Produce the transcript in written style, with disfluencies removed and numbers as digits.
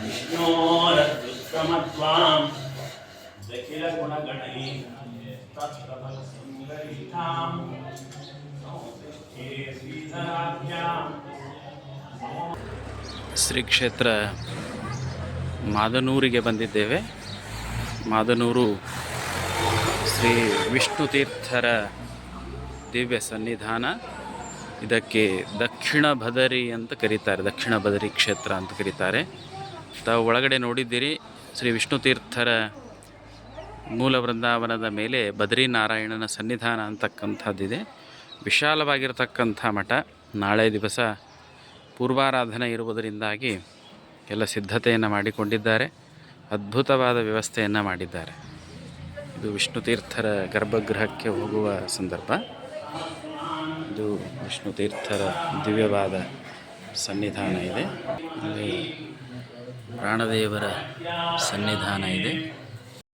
विष्णोरत्युत्तमत्वां दखिलगुणगणैः तत्प्रभवसुन्दरीतां नमोऽस्ते श्रीधराभ्यां ಶ್ರೀ ಕ್ಷೇತ್ರ ಮಾದನೂರಿಗೆ ಬಂದಿದ್ದೇವೆ. ಮಾದನೂರು ಶ್ರೀ ವಿಷ್ಣು ತೀರ್ಥರ ದಿವ್ಯ ಸನ್ನಿಧಾನ. ಇದಕ್ಕೆ ದಕ್ಷಿಣ ಬದರಿ ಅಂತ ಕರೀತಾರೆ, ದಕ್ಷಿಣ ಬದರಿ ಕ್ಷೇತ್ರ ಅಂತ ಕರೀತಾರೆ. ತಾವು ಒಳಗಡೆ ನೋಡಿದ್ದೀರಿ, ಶ್ರೀ ವಿಷ್ಣು ತೀರ್ಥರ ಮೂಲ ವೃಂದಾವನದ ಮೇಲೆ ಬದ್ರಿನಾರಾಯಣನ ಸನ್ನಿಧಾನ ಅಂತಕ್ಕಂಥದ್ದಿದೆ. ವಿಶಾಲವಾಗಿರತಕ್ಕಂಥ ಮಠ. ನಾಳೆ ದಿವಸ ಪೂರ್ವಾರಾಧನೆ ಇರುವುದರಿಂದಾಗಿ ಎಲ್ಲ ಸಿದ್ಧತೆಯನ್ನು ಮಾಡಿಕೊಂಡಿದ್ದಾರೆ. ಅದ್ಭುತವಾದ ವ್ಯವಸ್ಥೆಯನ್ನು ಮಾಡಿದ್ದಾರೆ. ಇದು ವಿಷ್ಣು ತೀರ್ಥರ ಗರ್ಭಗೃಹಕ್ಕೆ ಹೋಗುವ ಸಂದರ್ಭ. ಇದು ವಿಷ್ಣು ತೀರ್ಥರ ದಿವ್ಯವಾದ ಸನ್ನಿಧಾನ ಇದೆ. ಅಲ್ಲಿ ಪ್ರಾಣದೇವರ ಸನ್ನಿಧಾನ ಇದೆ.